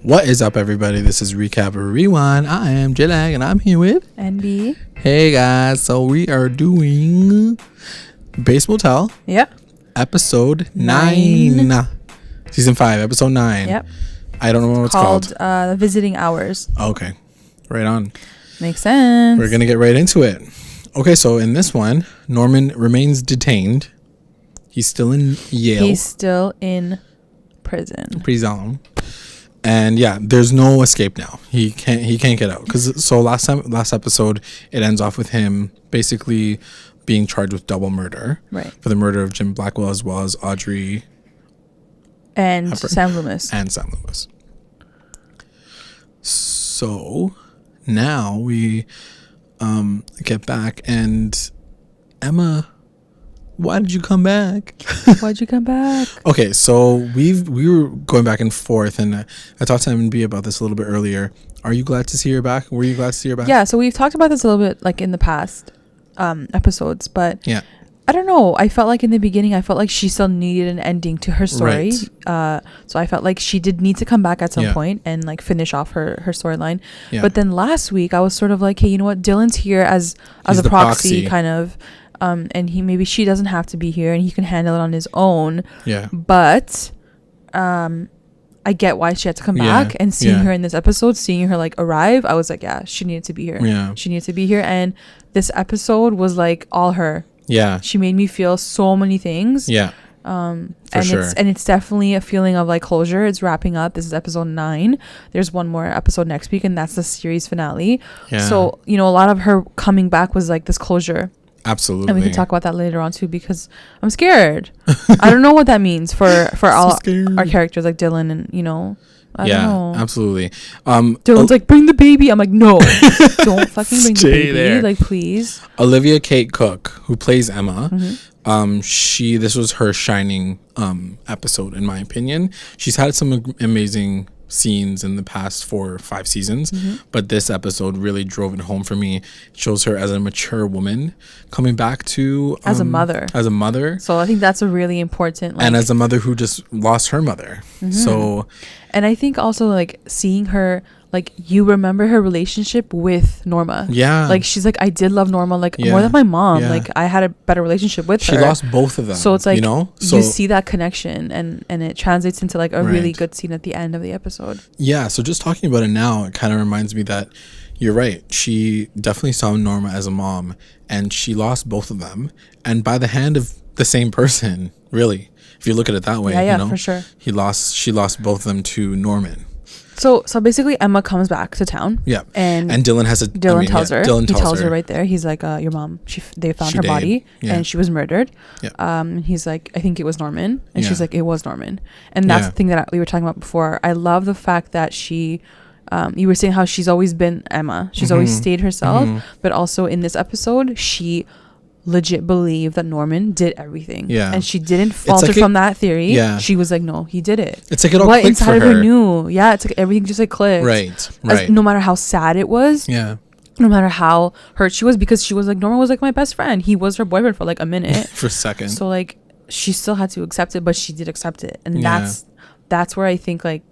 What is up, everybody? This is Recap Rewind. I am J-Lag and I'm here with N-Bea. Hey guys, so we are doing Bates Motel. Yep. Episode 9. Season 5, episode 9. Yep. I don't know what it's called. Visiting Hours. Okay. Right on. Makes sense. We're going to get right into it. Okay, so in this one, Norman remains detained. He's still in Yale. He's still in prison. And yeah, there's no escape now. He can't get out because last episode it ends off with him basically being charged with double murder, right, for the murder of Jim Blackwell as well as Audrey and Hepburn, Sam Loomis. So now we get back, and Emma, why did you come back? Why'd you come back? Okay, so we were going back and forth, and I talked to N-Bea about this a little bit earlier. Are you glad to see her back? Were you glad to see her back? Yeah, so we've talked about this a little bit like in the past episodes, but yeah, I don't know. I felt like in the beginning, I felt like she still needed an ending to her story. Right. So I felt like she did need to come back at some point and like finish off her storyline. Yeah. But then last week, I was sort of like, hey, you know what? Dillon's here as a proxy kind of. And she doesn't have to be here and he can handle it on his own. Yeah. But I get why she had to come back, and seeing her in this episode, seeing her like arrive, I was like, yeah, she needed to be here. Yeah. She needed to be here. And this episode was like all her. Yeah. She made me feel so many things. Yeah. It's definitely a feeling of like closure. It's wrapping up. This is episode 9. There's one more episode next week, and that's the series finale. Yeah. So, a lot of her coming back was like this closure. Absolutely. And we can talk about that later on too, because I'm scared. I don't know what that means for all our characters, like Dillon and I don't know. Absolutely. Dillon's like, bring the baby. I'm like, no, don't fucking bring the baby there. Like, please. Olivia Kate Cook, who plays Emma, this was her shining episode, in my opinion. She's had some amazing scenes in the past 4 or 5 seasons, but this episode really drove it home for me. It shows her as a mature woman coming back to as a mother. So I think that's a really important, and as a mother who just lost her mother. So, and I think also like seeing her, like, you remember her relationship with Norma. Yeah. Like, she's like, I did love Norma, like, more than my mom. Yeah. Like, I had a better relationship with her. She lost both of them. So it's like, you see that connection, and it translates into, like, a really good scene at the end of the episode. Yeah. So just talking about it now, it kind of reminds me that you're right. She definitely saw Norma as a mom, and she lost both of them. And by the hand of the same person, really, if you look at it that way. Yeah, for sure. She lost both of them to Norman. So basically Emma comes back to town. Yeah. And Dillon tells her. He tells her right there. He's like, your mom, they found her body and she was murdered. Yeah. He's like, I think it was Norman. And she's like, it was Norman. And that's the thing that we were talking about before. I love the fact that she, you were saying how she's always been Emma. She's always stayed herself. But also in this episode, she legit believe that Norman did everything. Yeah. And she didn't falter from that theory. Yeah. She was like, no, he did it. It's like it all clicked for her. What inside of her knew. Yeah. It's like everything just like clicked. Right. No matter how sad it was. Yeah. No matter how hurt she was, because she was like, Norman was like my best friend. He was her boyfriend for like a minute. For a second. So like she still had to accept it, but she did accept it. And that's where I think like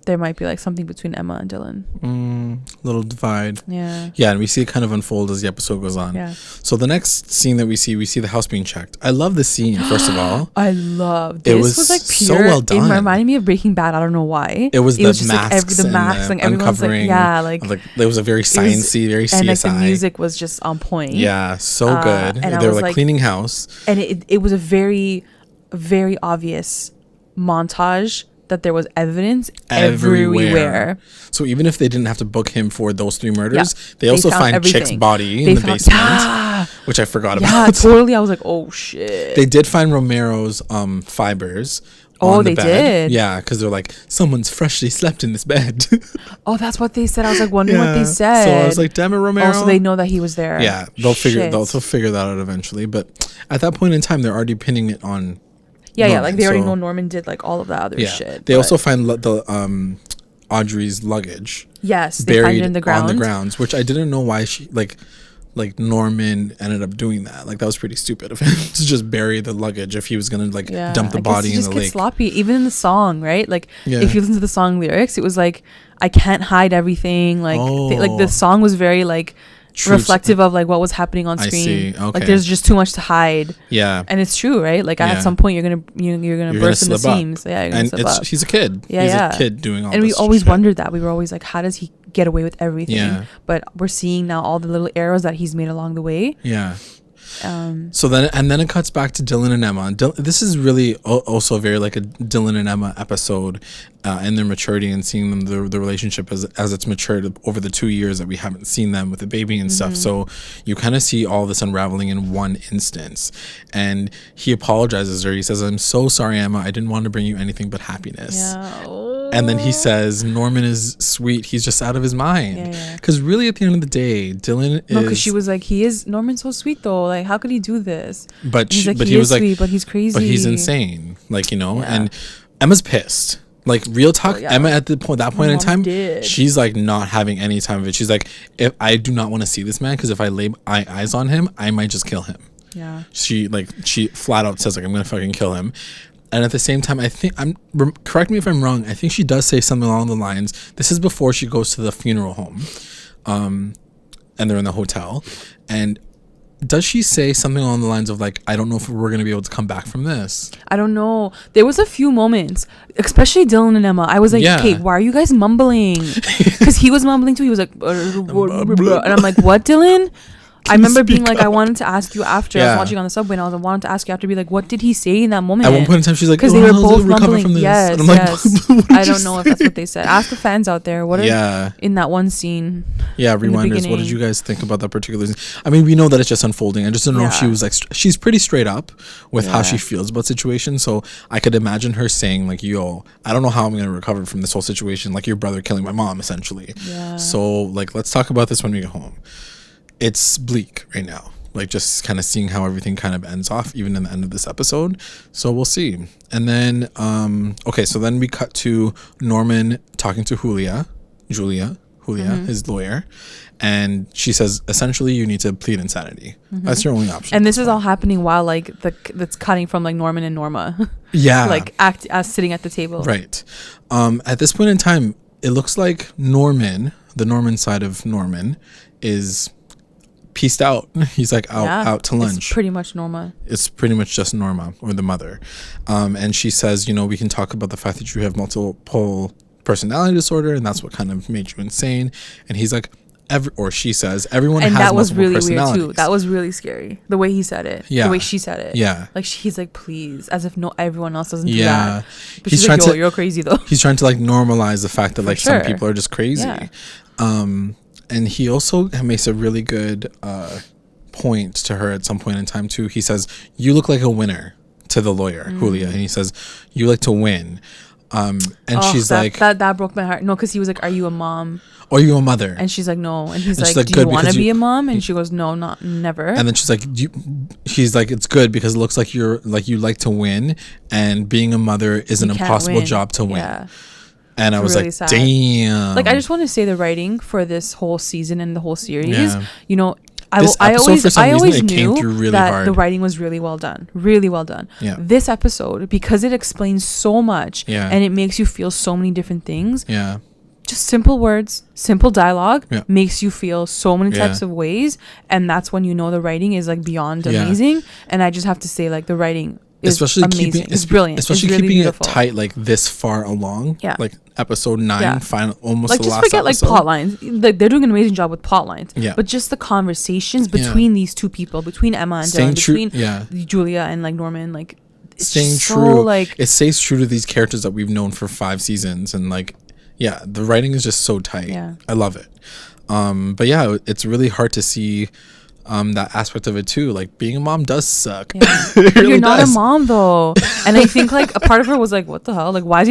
there might be like something between Emma and Dillon. Little divide. Yeah. Yeah, and we see it kind of unfold as the episode goes on. Yeah. So the next scene that we see the house being checked. I love the scene, first of all. I love this. It was like pure, so well done. It reminded me of Breaking Bad. I don't know why. It was just masks, like the masks, like everyone's like, like it was a very sciencey, very CSI. And like the music was just on point. Yeah, so good. And they were like cleaning house. And it was a very, very obvious montage that there was evidence everywhere. So even if they didn't have to book him for those 3 murders, they also find Chick's body in the basement, which I forgot about. Yeah, totally. I was like, oh shit. They did find Romero's fibers. Oh, they did? Yeah, because they're like, someone's freshly slept in this bed. Oh, that's what they said. I was like wondering what they said. So I was like, damn it, Romero. Also, they know that he was there. Yeah, they'll figure that out eventually. But at that point in time, they're already pinning it on Norman, like they already know Norman did like all of that other shit. They also find the Audrey's luggage. Yes, they find it in the grounds. On the grounds, which I didn't know why like Norman ended up doing that. Like that was pretty stupid of him to just bury the luggage if he was gonna like dump the body in the lake. Sloppy, even in the song, right? Like if you listen to the song lyrics, it was like, I can't hide everything. Like like the song was very like reflective of like what was happening on screen. I see. Okay. Like there's just too much to hide. Yeah, and it's true, right? Like at some point you're gonna burst in the seams. Yeah, you're gonna slip up. He's a kid. Yeah, he's a kid doing all. And this we always wondered that. We were always like, how does he get away with everything? Yeah. But we're seeing now all the little arrows that he's made along the way. Yeah. So then it cuts back to Dillon and Emma. This is really also very like a Dillon and Emma episode, and their maturity and seeing them the relationship as it's matured over the 2 years that we haven't seen them with the baby and stuff. So you kind of see all this unraveling in one instance, and he apologizes to her. He says, "I'm so sorry, Emma. I didn't want to bring you anything but happiness." Yeah. And then he says, "Norman is sweet. He's just out of his mind." Because really, at the end of the day, Dillon is... No, because she was like, Norman's so sweet though. Like, how could he do this? But he was like, sweet, but he's crazy. But he's insane. Like, you know. And Emma's pissed. Like, real talk. Emma at that point in time, she's like not having any time of it. She's like, if I do not want to see this man, because if I lay eyes on him, I might just kill him. Yeah. She flat out says like, I'm gonna fucking kill him. And at the same time, I think correct me if I'm wrong, I think she does say something along the lines, this is before she goes to the funeral home, and they're in the hotel, and does she say something along the lines of like, I don't know if we're going to be able to come back from this? I don't know. There was a few moments, especially Dillon and Emma. I was like, okay, why are you guys mumbling? Because he was mumbling too. He was like, and I'm like, what, Dillon? I remember being like, I wanted to ask you after. I was watching on the subway, and I wanted to ask you after, be like, what did he say in that moment? At one point in time, she's like, because they were both mumbling. Yes, yes. I don't know if that's what they said. Ask the fans out there. What are in that one scene? Yeah, rewinders. What did you guys think about that particular scene? I mean, we know that it's just unfolding. I just don't know if she was like, she's pretty straight up with how she feels about situations. So I could imagine her saying like, yo, I don't know how I'm going to recover from this whole situation. Like your brother killing my mom, essentially. Yeah. So like, let's talk about this when we get home. It's bleak right now, like just kind of seeing how everything kind of ends off even in the end of this episode, so we'll see. And then so then we cut to Norman talking to Julia, his lawyer, and she says essentially you need to plead insanity. That's your only option. And this is all happening while like that's cutting from like Norman and Norma like act as sitting at the table, right? At this point in time, it looks like the Norman side of Norman is pieced out. He's like out to lunch. It's pretty much Norma. It's pretty much just Norma, or the mother. And she says, you know, we can talk about the fact that you have multiple personality disorder, and that's what kind of made you insane. And he's like, she says, everyone has multiple personalities. And that was really weird too. That was really scary. The way he said it. Yeah. The way she said it. Yeah. Like he's like, please, as if everyone else doesn't do that. But he's like, you're crazy though. He's trying to like normalize the fact that like some people are just crazy. Yeah. And he also makes a really good point to her at some point in time too. He says, you look like a winner, to the lawyer, Julia. And he says, you like to win. And she's like... That broke my heart. No, because he was like, are you a mom? Or are you a mother? And she's like, no. And he's like, do you want to be a mom? And she goes, no, never. And then she's like, he's like, it's good because it looks like you like to win. And being a mother is an impossible job to win. Yeah. And I was really like, sad. Damn. Like, I just want to say the writing for this whole season and the whole series, you know, I always knew really that hard. The writing was really well done. Really well done. Yeah. This episode, because it explains so much and it makes you feel so many different things. Yeah. Just simple words, simple dialogue makes you feel so many types of ways. And that's when you know the writing is like beyond amazing. And I just have to say, like, the writing is amazing. It's brilliant. Especially really keeping beautiful. It tight, like this far along. Yeah. Like episode 9, final, almost like, the last forget episode. Like plot lines. Like, they're doing an amazing job with plot lines. Yeah. But just the conversations between these two people, between Emma and Dillon, between Julia and like Norman, like it's staying true. So, like, it stays true to these characters that we've known for 5 seasons, and like, yeah, the writing is just so tight. Yeah. I love it. But yeah, it's really hard to see that aspect of it too. Like, being a mom does suck. Yeah. But really you're not a mom though. And I think like a part of her was like, what the hell? Like, why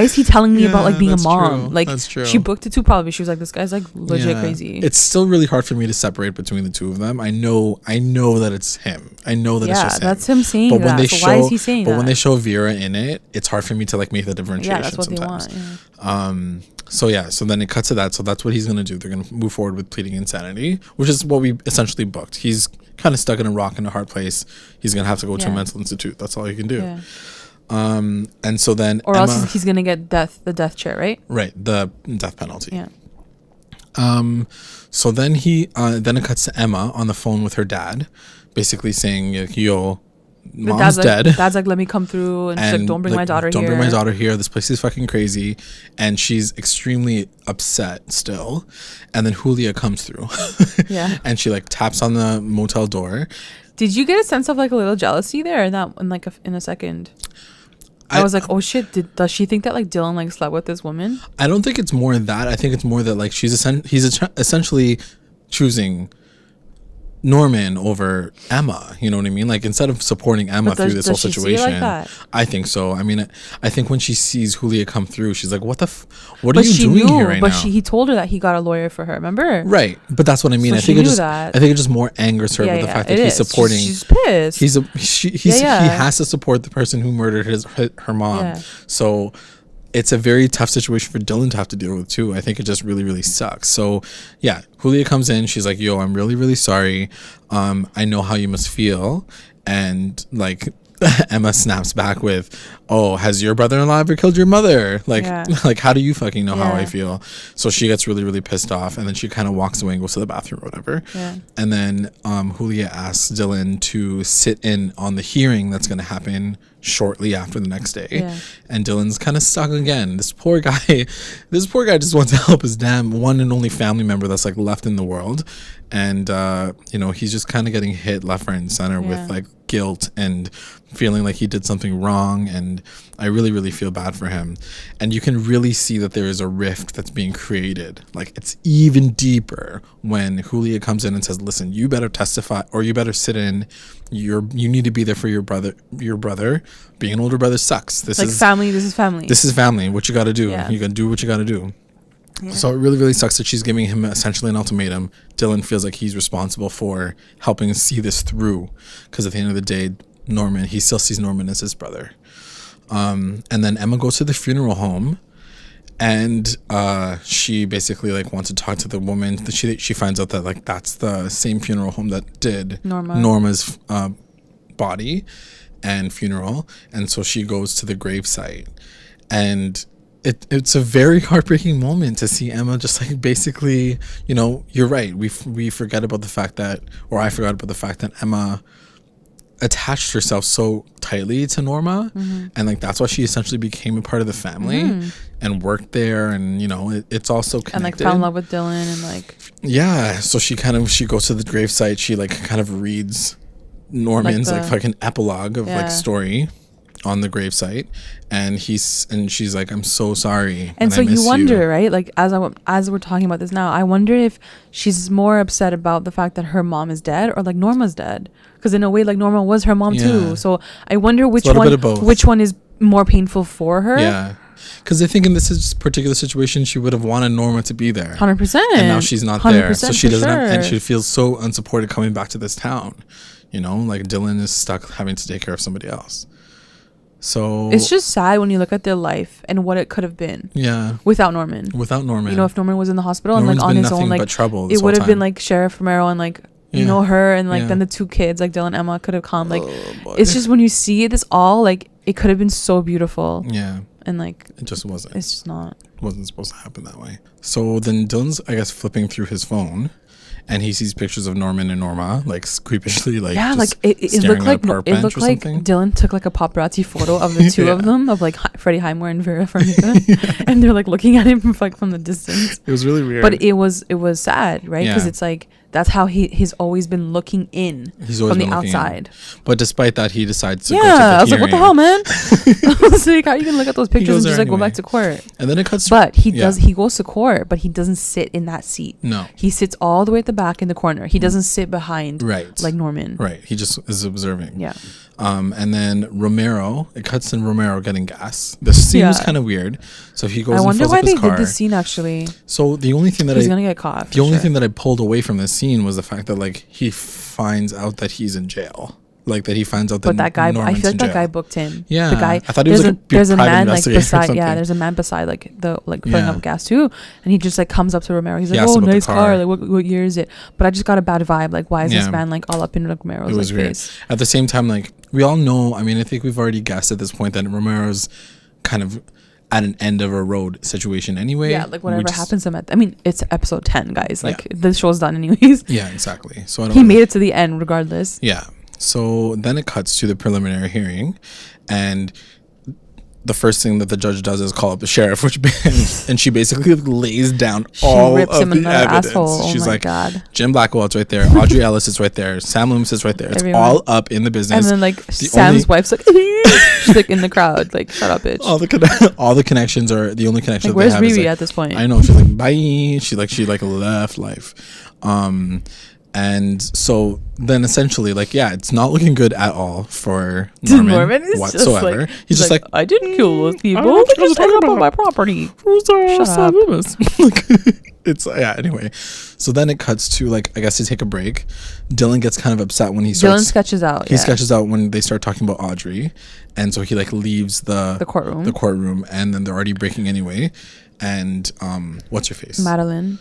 is he telling me about like being a mom? True. Like, that's true. She booked it too probably. She was like, this guy's like legit crazy. It's still really hard for me to separate between the two of them. I know that it's him. I know that it's just him. That's him saying that. So why is he saying that? But when they show Vera in it, it's hard for me to like make the differentiation. Yeah, that's what sometimes. They want. Yeah. So then it cuts to that. So that's what he's going to do. They're going to move forward with pleading insanity, which is what we essentially booked. He's kind of stuck in a rock in a hard place. He's going to have to go to a mental institute. That's all he can do. Yeah. And so then or Emma, else he's going to get the death chair, right? Right. The death penalty. Yeah. So then then it cuts to Emma on the phone with her dad, basically saying, yo, mom's dead. Dad's like, let me come through, and she's like, don't bring my daughter here. Don't bring my daughter here. This place is fucking crazy. And she's extremely upset still. And then Julia comes through. Yeah. And she like taps on the motel door. Did you get a sense of like a little jealousy there in a second? I was like, oh shit, does she think that like Dillon like slept with this woman? I don't think it's more that. I think it's more that like he's essentially choosing Norman over Emma, you know what I mean? Like instead of supporting Emma through this whole situation, like that? I think so. I mean, I think when she sees Julia come through, she's like, "What are you doing here right now?" But he told her that he got a lawyer for her. Remember? Right, but that's what I mean. So I think it just more angers her with the fact that he's supporting. She's pissed. He has to support the person who murdered her mom. Yeah. So it's a very tough situation for Dillon to have to deal with too. I think it just really, really sucks. So yeah, Julia comes in. She's like, yo, I'm really, really sorry. I know how you must feel. And like Emma snaps back with, oh, has your brother-in-law ever killed your mother? Like, like how do you fucking know how I feel? So she gets really, really pissed off. And then she kind of walks away and goes to the bathroom or whatever. Yeah. And then Julia asks Dillon to sit in on the hearing that's going to happen shortly after the next day. Yeah. And Dillon's kind of stuck again. This poor guy just wants to help his damn one and only family member that's like left in the world. And he's just kind of getting hit left, right, and center with like guilt and feeling like he did something wrong. And I really, really feel bad for him. And you can really see that there is a rift that's being created. Like it's even deeper when Julia comes in and says, listen, you better testify or you better sit in. You need to be there for your brother. Being an older brother sucks. This is family. What you got to do. Yeah. You got to do what you got to do. Yeah. So it really, really sucks that she's giving him essentially an ultimatum. Dillon feels like he's responsible for helping see this through, because at the end of the day, he still sees Norman as his brother. And then Emma goes to the funeral home, and she basically like wants to talk to the woman. She finds out that like that's the same funeral home that did Norma's body and funeral, and so she goes to the gravesite, and it's a very heartbreaking moment to see Emma just like basically, you're right. We forget about the fact that, or I forgot about the fact that Emma attached herself so tightly to Norma, and like that's why she essentially became a part of the family and worked there, and it's also connected. And like fell in love with Dillon and like so she goes to the gravesite. She like kind of reads Norman's like fucking epilogue of like story on the gravesite, and she's like, I'm so sorry, and so you wonder, right, like as we're talking about this now, I wonder if she's more upset about the fact that her mom is dead or like Norma's dead, because in a way like Norma was her mom too. So I wonder which one is more painful for her. Because I think in this particular situation, she would have wanted Norma to be there 100%, and now she's not there, so she doesn't have, and she feels so unsupported coming back to this town. Like Dillon is stuck having to take care of somebody else. So it's just sad when you look at their life and what it could have been. Yeah. Without Norman. If Norman was in the hospital and like on his own, like it would have been like Sheriff Romero and like her and like then the two kids like Dillon and Emma could have come. Like it's just when you see this all, like it could have been so beautiful. Yeah. And like it just wasn't. It's just not. It wasn't supposed to happen that way. So then Dillon's, I guess, flipping through his phone, and he sees pictures of Norman and Norma, like creepishly, like it looked like Dillon took like a paparazzi photo of the two of them, of like Freddie Highmore and Vera Farmiga, and they're like looking at him from the distance. It was really weird, but it was sad, right? Because it's like that's how he's always been looking in from the outside. But despite that, he decides to go to the I was like, what the hell, man? I was like, how are you gonna look at those pictures and just like go back to court? And then it cuts. But he goes to court, but he doesn't sit in that seat. No, he sits all the way at the back in the corner. He doesn't sit behind, like Norman. Right, he just is observing. Yeah. And then Romero, it cuts in Romero getting gas. The scene was kind of weird. So he goes. I wonder why they did this scene actually. So the only thing that he's gonna get caught. The only thing that I pulled away from this scene was the fact that like he finds out that he's in jail. like that he finds out that. But that guy, Norman's I feel like in that jail. guy booked him. Yeah, the guy. I thought he was like there's a private man like investigator or beside. something. Yeah, there's a man beside like the like filling up gas too, and he just like comes up to Romero. He's like, He asks "Oh, about the nice car. car. Like, what year is it?" But I just got a bad vibe. Like, why is this man like all up in like Romero's It was like weird. face? At the same time, like we all know. I mean, I think we've already guessed at this point that Romero's kind of at an end of a road situation anyway. Yeah, like whatever happens to him I mean, it's episode 10, guys. Like the show's done anyways. Yeah, exactly. So he made it to the end regardless. Yeah. So then it cuts to the preliminary hearing, and the first thing that the judge does is call up the sheriff, and she basically lays down all of the evidence. Asshole. She's like, God. Jim Blackwell's right there, Audrey Ellis is right there, Sam Loomis is right there. It's all up in the business. And then like Sam's wife's like, she's like in the crowd, like, shut up, bitch. All the connections are the only connection. Like, where's they have Riri is, like, at this point? I know, she's like, bye. She left life. And so then essentially, like, yeah, it's not looking good at all for Norman whatsoever. He's just like, I didn't kill those people. They just talking about my property. Shut up. It's anyway. So then it cuts to, like, I guess to take a break. Dillon gets kind of upset when Dillon sketches out. He sketches out when they start talking about Audrey, and so he like leaves the courtroom, and then they're already breaking anyway. And what's her face? Madeline.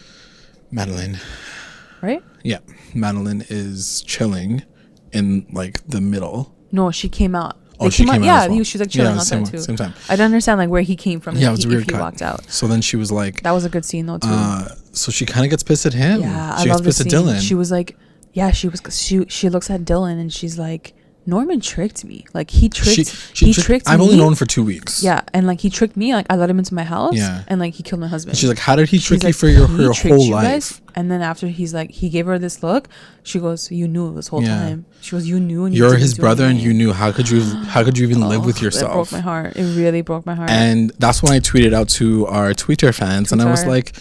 Right? Yeah, Madeline is chilling in like the middle. No, she came out. She came out. Yeah, she's like chilling outside too. Same time. I don't understand like where he came from. Yeah, it was a weird if he cut. walked out. So then she was like, that was a good scene though too. So she kind of gets pissed at him. Yeah, she gets pissed at Dillon. She was like, she looks at Dillon and she's like, Norman tricked me. Like he tricked me. I've only known him for 2 weeks. Yeah, and like he tricked me. Like I let him into my house. Yeah. And like he killed my husband. And she's like, how did he trick you for your whole life? Guys? And then after he's like, he gave her this look. She goes, you knew this whole time. She goes, you knew. And you're his brother, and you knew. How could you even live with yourself? It broke my heart. It really broke my heart. And that's when I tweeted out to our Twitter fans, and I was like,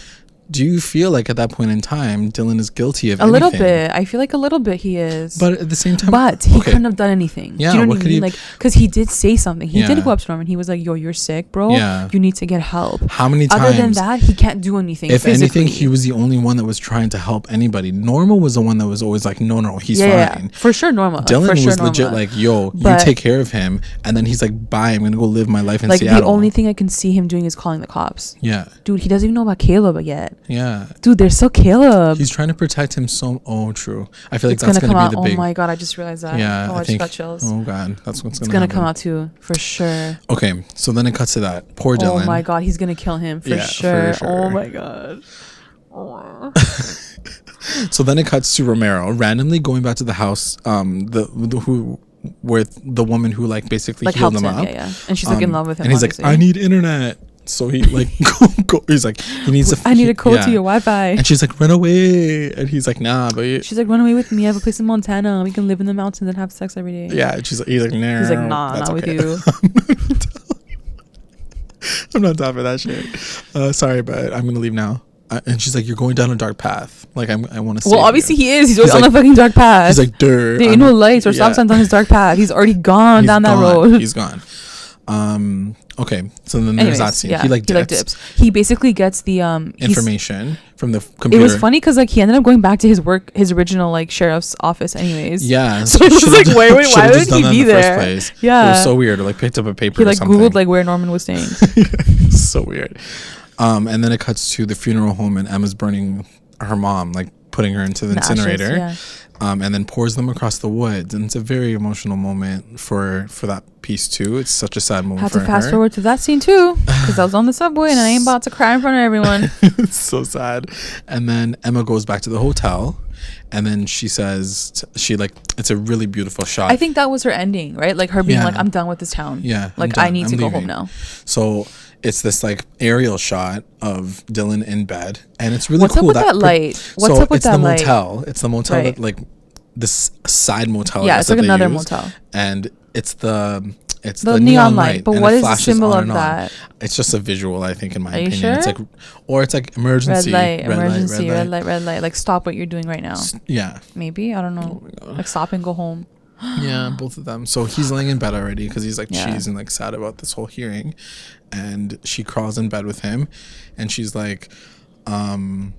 do you feel like at that point in time Dillon is guilty of anything? A little bit. I feel like a little bit he is. But at the same time, but he couldn't have done anything. Yeah, do you know what I mean? Like, because he did say something. He did go up to Norman. He was like, "Yo, you're sick, bro. Yeah. You need to get help." How many times? Other than that, he can't do anything. If physically. anything, he was the only one that was trying to help anybody. Norma was the one that was always like, "No, he's fine." Yeah, for sure, Norma. Dillon was legit like, "Yo, you take care of him," and then he's like, "Bye, I'm gonna go live my life in Seattle." Like the only thing I can see him doing is calling the cops. Yeah, dude, he doesn't even know about Caleb yet. Yeah, dude. They're so Caleb. He's trying to protect him so. Oh, true. I feel like that's gonna be the big. Oh my god! I just realized that. Yeah, I just got chills. Oh god, that's what's gonna come out too, for sure. Okay, so then it cuts to that poor Dillon. Oh my god, he's gonna kill him for sure. Oh my god. So then it cuts to Romero randomly going back to the house. With the woman who like basically healed him up. Yeah, and she's like in love with him. And he's like, I need internet. So he like he's like, he needs I need a code to your Wi-Fi. And she's like, run away. And he's like, nah, but she's like, run away with me. I have a place in Montana. We can live in the mountains and have sex every day. Yeah. And he's like, nah. He's like, nah, not with you. I'm not down for that shit. Sorry, but I'm gonna leave now. And she's like, you're going down a dark path. Like I want to. Well, obviously he is. He's on a fucking dark path. He's like, there ain't no lights or stop signs on his dark path. He's already gone down that road. He's gone. Okay, so then there's that scene. Yeah, he dips. He basically gets the information from the computer. It was funny because like he ended up going back to his original like sheriff's office anyes. Yeah, so it was like, wait, why would he be there? Yeah, it was so weird. Or like picked up a paper. He like or something. Googled like where Norman was staying. So weird. And then it cuts to the funeral home, and Emma's burning her mom, like putting her into the incinerator. Ashes, and then pours them across the woods, and it's a very emotional moment for that piece too. It's such a sad moment. Had to fast forward to that scene too, because I was on the subway and I ain't about to cry in front of everyone. It's so sad. And then Emma goes back to the hotel, and then she says it's a really beautiful shot. I think that was her ending, right? Like her being like, I'm done with this town. Yeah, like I need to go home now. So it's this like aerial shot of Dillon in bed, and it's really cool. What's up with that light? What's up with that light? It's the motel that like this side motel. Yeah, it's like another motel, and it's the neon light. But what is the symbol of that? It's just a visual, I think, in my opinion. Sure? It's like emergency. Red light. Like stop what you're doing right now. Yeah. Maybe, I don't know. Like stop and go home. Yeah, both of them. So he's laying in bed already because he's like cheesed and like sad about this whole hearing, and she crawls in bed with him, and she's like, I'm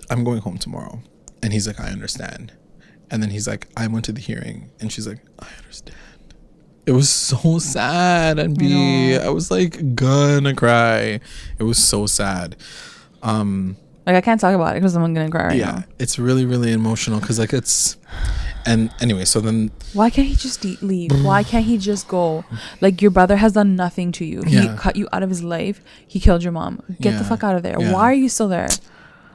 going home tomorrow, and he's like, I understand. And then he's like, I went to the hearing. And she's like, I understand. It was so sad, N-Bea. I was like gonna cry. It was so sad. Like, I can't talk about it because I'm gonna cry right now. Yeah, it's really, really emotional because like it's. And anyway, so then why can't he just leave? Why can't he just go? Like, your brother has done nothing to you. He cut you out of his life. He killed your mom. Get the fuck out of there. Why are you still there?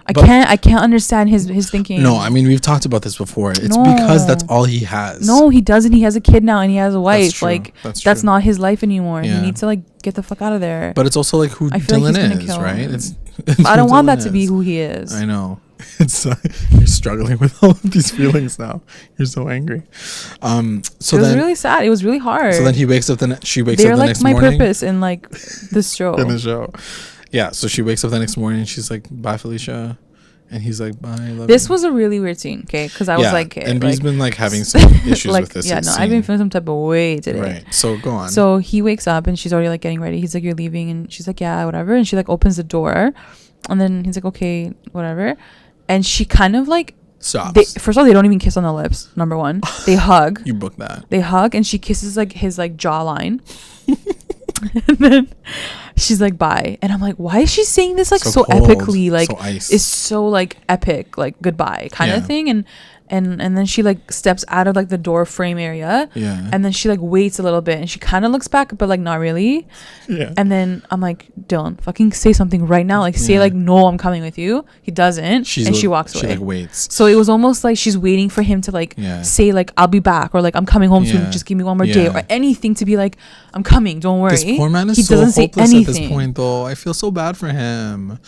I can't understand his thinking. No, I mean, we've talked about this before. It's because that's all he has. No, he doesn't. He has a kid now and he has a wife. That's true. Like, that's not his life anymore. He needs to like get the fuck out of there. But it's also like who Dillon is, right? It's I don't want that to be who he is. I know. It's you're struggling with all of these feelings now. You're so angry. So it was really sad. It was really hard. So then he wakes up. She wakes up the next morning. They're like my purpose in like this show. In the show. Yeah, so she wakes up the next morning and she's like, bye, Felicia. And he's like, bye, I love this you. was a really weird scene, okay? Because I was like, okay. And he's been like having some issues like, with this. Yeah, no, I've been feeling some type of way today. Right. So go on. So he wakes up and she's already like getting ready. He's like, you're leaving. And she's like, yeah, whatever. And she like opens the door. And then he's like, okay, whatever. And she kind of like stops. First of all, they don't even kiss on the lips. Number one. They hug. You booked that. They hug and she kisses like his like jawline. And then she's like, bye. And I'm like, why is she saying this like so epically? Like, it's so like epic, like goodbye kind of thing. And then she like steps out of like the door frame area. Yeah. And then she like waits a little bit and she kind of looks back, but like not really. Yeah. And then I'm like, Dillon, fucking say something right now. Like say like, no, I'm coming with you. He doesn't. She walks away. She like waits. So it was almost like she's waiting for him to like say like, I'll be back, or like, I'm coming home soon. Just give me one more day, or anything to be like, I'm coming. Don't worry. This poor man is so hopeless at this point though. I feel so bad for him.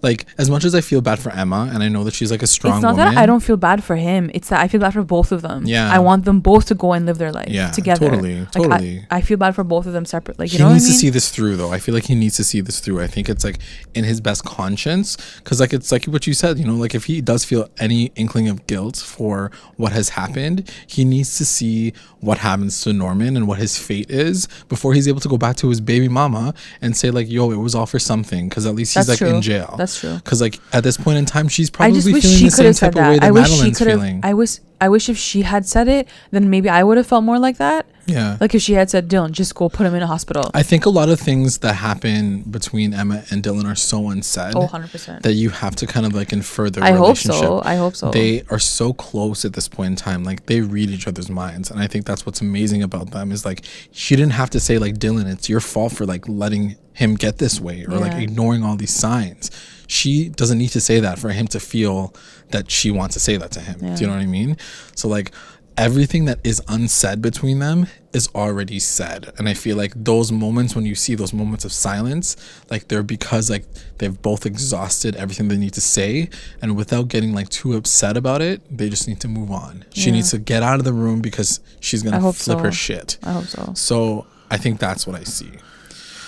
Like, as much as I feel bad for Emma, and I know that she's like a strong woman. It's not that I don't feel bad for him. It's that I feel bad for both of them. Yeah. I want them both to go and live their life together. Totally. I feel bad for both of them separately. Like, he needs to see this through, though. I feel like he needs to see this through. I think it's like in his best conscience. Because like it's like what you said, you know, like if he does feel any inkling of guilt for what has happened, he needs to see what happens to Norman and what his fate is before he's able to go back to his baby mama and say like, yo, it was all for something. Because at least he's like in jail. That's true. Because like at this point in time, she's probably feeling the same type of way that Madeline's feeling. I wish if she had said it, then maybe I would have felt more like that. Yeah. Like if she had said, Dillon, just go put him in a hospital. I think a lot of things that happen between Emma and Dillon are so unsaid. 100%. That you have to kind of like infer their relationship. I hope so. They are so close at this point in time. Like they read each other's minds. And I think that's what's amazing about them is like she didn't have to say like, Dillon, it's your fault for like letting him get this way or like ignoring all these signs. She doesn't need to say that for him to feel that she wants to say that to him. Do you know what I mean? So like everything that is unsaid between them is already said. And I feel like those moments when you see those moments of silence, like they're because like they've both exhausted everything they need to say, and without getting like too upset about it, they just need to move on. She needs to get out of the room because she's gonna flip her shit. I hope so. So I think that's what I see.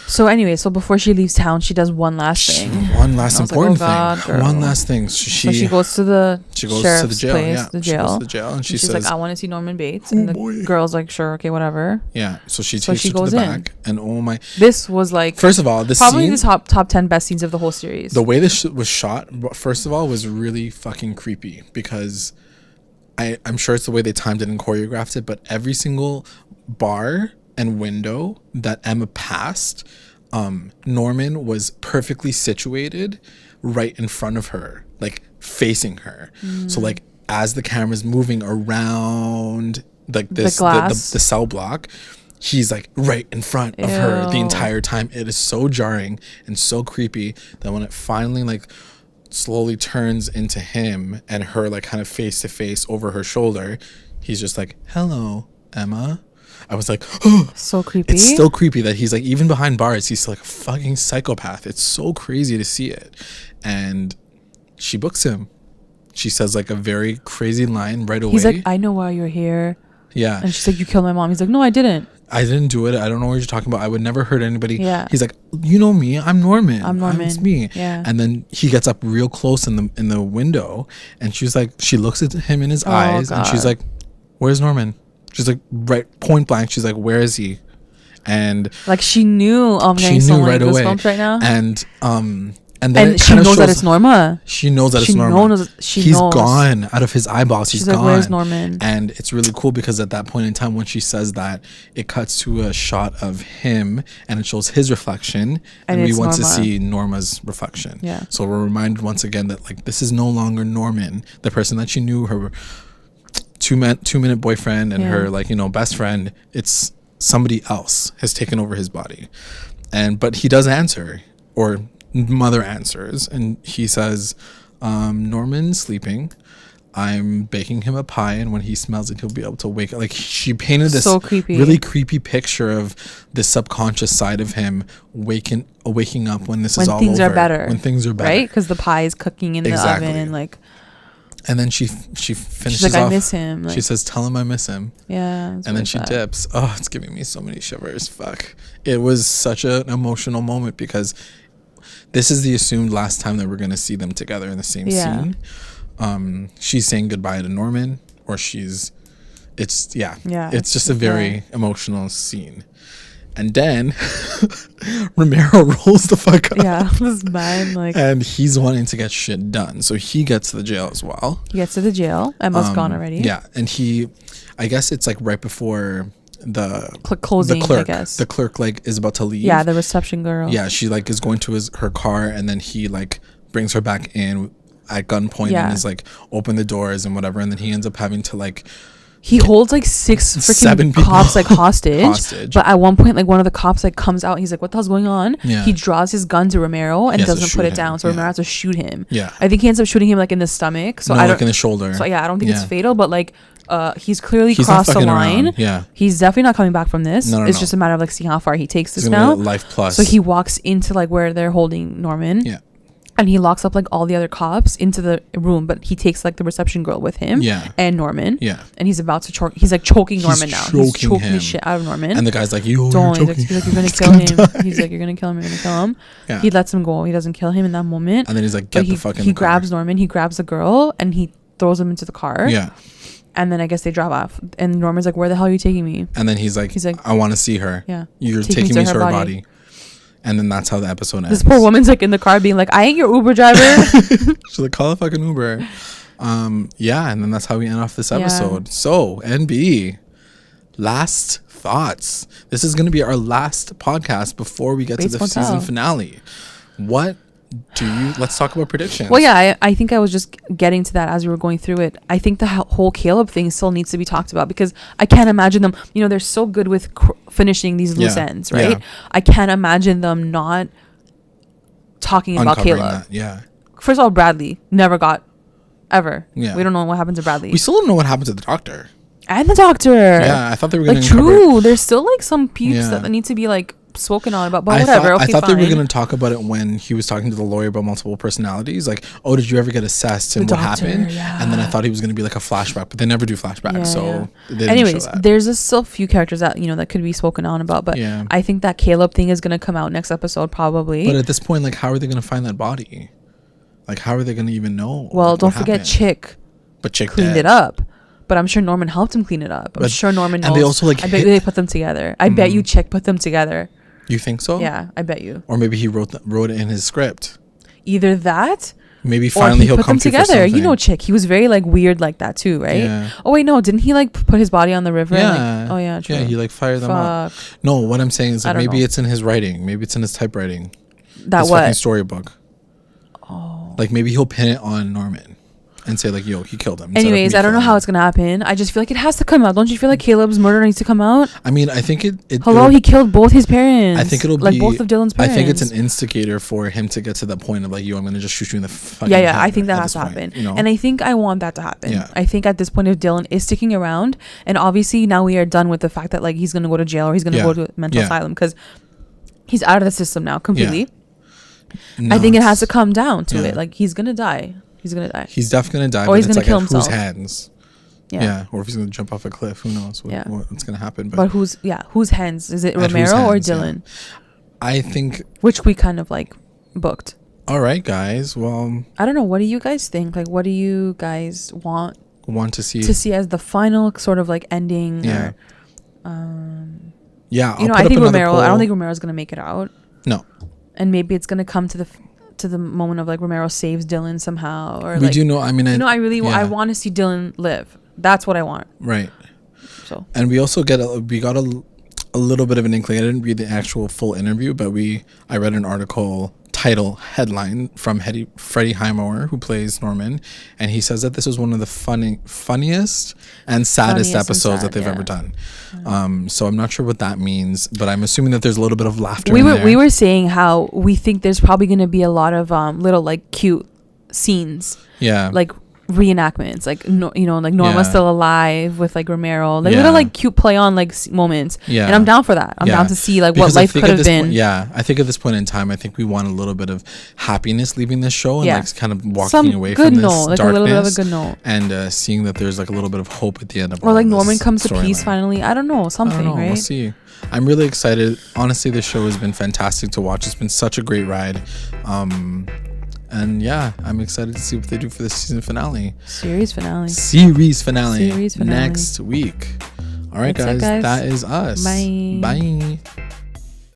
So anyway, so before she leaves town, she does one last thing. One last important thing. One last thing. So she goes to the sheriff's jail. Place, the jail. She goes to the jail and she says, like, I want to see Norman Bates. And the girl's like, sure, okay, whatever. Yeah. So she takes her to the back. And oh my. This was like. First of all, this probably the top 10 best scenes of the whole series. The way this was shot, first of all, was really fucking creepy because I'm sure it's the way they timed it and choreographed it, but every single bar and window that Emma passed, Norman was perfectly situated right in front of her, like facing her. So like as the camera's moving around like this the cell block, he's like right in front of her the entire time. It is so jarring and so creepy that when it finally like slowly turns into him and her like kind of face to face over her shoulder, he's just like, hello, Emma. I was like, oh, so creepy. It's still creepy that he's like, even behind bars, he's like a fucking psychopath. It's so crazy to see it. And she books him. She says like a very crazy line right away. He's like, I know why you're here. Yeah. And she's like, you killed my mom. He's like, no, I didn't. I didn't do it. I don't know what you're talking about. I would never hurt anybody. Yeah. He's like, you know me. I'm Norman. It's me. Yeah. And then he gets up real close in the window, and she's like, she looks at him in his eyes, and she's like, where's Norman? She's like, right, point blank. She's like, where is he? And like she knew. She knew right away. Right now. And then she knows that it's Norma. She knows that it's Norma. He's gone out of his eyeballs. She's gone. Where's Norman? And it's really cool because at that point in time when she says that, it cuts to a shot of him and it shows his reflection, and we want to see Norma's reflection. Yeah. So we're reminded once again that like this is no longer Norman, the person that she knew, her 2-minute boyfriend and her like, you know, best friend. It's somebody else has taken over his body. But he does answer, or Mother answers, and he says, Norman's sleeping. I'm baking him a pie, and when he smells it, he'll be able to wake up. Like, she painted this really creepy picture of the subconscious side of him waking up when this is all over. When things are better. When things are better. Right? Because the pie is cooking in the oven. Like, and then she finishes she's like, off. I miss him. Like, she says, tell him I miss him. Yeah. And then she dips. Oh, it's giving me so many shivers. Fuck. It was such an emotional moment because this is the assumed last time that we're going to see them together in the same scene. She's saying goodbye to Norman, or it's just a very emotional scene. And then Romero rolls the fuck up. Yeah, this man, like, and he's wanting to get shit done, so he gets to the jail as well. He gets to the jail. Emma's gone already. Yeah, and I guess it's like right before the closing. The clerk, I guess the clerk like is about to leave. Yeah, the reception girl. Yeah, she like is going to her car, and then he like brings her back in at gunpoint and is like open the doors and whatever, and then he ends up having to like. He holds like 6 freaking cops like hostage. But at one point, like one of the cops like comes out. And he's like, "What the hell's going on?" Yeah. He draws his gun to Romero and doesn't put it down. So Romero has to shoot him. Yeah. I think he ends up shooting him like in the stomach. So I don't, like in the shoulder. So yeah, I don't think it's fatal. But like, he's clearly crossed the line. Around. Yeah. He's definitely not coming back from this. It's just a matter of like seeing how far he takes this now. Life plus. So he walks into like where they're holding Norman. Yeah. And he locks up like all the other cops into the room, but he takes like the reception girl with him. Yeah. And Norman. Yeah. And he's about to choke. He's like choking Norman now. He's choking the shit out of Norman. And the guy's like, "You don't." He's like, "You're gonna kill him." He's like, "You're gonna kill him. You're gonna kill him." Yeah. He lets him go. He doesn't kill him in that moment. And then he's like, "Get the fuck in the car." He grabs Norman. He grabs the girl and he throws him into the car. Yeah. And then I guess they drive off. And Norman's like, "Where the hell are you taking me?" And then he's like, "I want to see her." Yeah. You're taking me to her body. And then that's how the episode ends. This poor woman's like in the car being like, "I ain't your Uber driver." She's like, "Call a fucking Uber." Yeah, and then that's how we end off this episode. So, N-Bea, last thoughts. This is going to be our last podcast before we get to the season finale. Let's talk about predictions. Well, yeah, I think I was just getting to that as we were going through it. I think the whole Caleb thing still needs to be talked about because I can't imagine them, they're so good with finishing these loose ends, right? Yeah. I can't imagine them not talking about Caleb. Yeah. First of all, Bradley never got ever. Yeah. We don't know what happened to Bradley. We still don't know what happened to the doctor. And the doctor. Yeah, I thought they were going to True. There's still like some peeps that need to be like spoken on about, but whatever. I thought they were going to talk about it when he was talking to the lawyer about multiple personalities. Like, oh, did you ever get assessed and what happened? Yeah. And then I thought he was going to be like a flashback, but they never do flashbacks. Anyways, there's still a few characters that that could be spoken on about, but I think that Caleb thing is going to come out next episode probably. But at this point, like, how are they going to find that body? Like, how are they going to even know? Well, don't forget Chick. But Chick cleaned it up. But I'm sure Norman helped him clean it up. I'm sure Norman knows. And they also I bet they put them together. I bet you Chick put them together. You think so? Yeah, I bet you. Or maybe he wrote it in his script. Either that. Maybe finally he'll come together. Chick. He was very like weird like that too, right? Yeah. Oh wait, no, didn't he like put his body on the river? Yeah. Oh yeah, true. Yeah, he like fired them up. No, what I'm saying is like maybe it's in his writing. Maybe it's in his typewriting. His fucking storybook. Oh. Like maybe he'll pin it on Norman. And say like, yo, he killed him. Anyways, I don't know how it's gonna happen. I just feel like it has to come out. Don't you feel like Caleb's murder needs to come out? I mean, I think he killed both his parents. I think it'll be both of Dillon's parents. I think it's an instigator for him to get to that point of like, yo, I'm gonna just shoot you in the fucking head. I think that has to happen. And I think I want that to happen. Yeah. I think at this point, if Dillon is sticking around, and obviously now we are done with the fact that like he's gonna go to jail or he's gonna go to a mental asylum because he's out of the system now completely. I think it has to come down to it. Like he's gonna die. He's gonna die. He's definitely gonna die. Or he's gonna kill himself. Whose hands? Yeah. Or if he's gonna jump off a cliff, who knows what's gonna happen? But whose hands? Is it Romero or Dillon? I think which we kind of like booked. All right, guys. Well, I don't know. What do you guys think? Like, what do you guys want to see as the final sort of like ending? Yeah. I think Romero. I don't think Romero's gonna make it out. No. And maybe it's gonna come to to the moment of like Romero saves Dillon somehow, or we like, do know. I mean, I really I want to see Dillon live. That's what I want. Right. So, and we also got a little bit of an inkling. I didn't read the actual full interview, but I read an article headline from Freddie Highmore, who plays Norman, and he says that this was one of the funniest and saddest episodes that they've ever done. So I'm not sure what that means, but I'm assuming that there's a little bit of laughter. We were saying how we think there's probably going to be a lot of little like cute scenes. Yeah. Like reenactments, like like Norma's still alive with like Romero, like little like cute play on like moments. And I'm down for that. I'm down to see like because what life could have been. I think at this point in time, I think we want a little bit of happiness leaving this show and like kind of walking away from this darkness, a little bit of a good note, and seeing that there's like a little bit of hope at the end of or like Norman comes to peace finally. I don't know, something. Right? We'll see. I'm really excited. Honestly, this show has been fantastic to watch. It's been such a great ride. And yeah, I'm excited to see what they do for the series finale next week. All right, guys, that is us. Bye.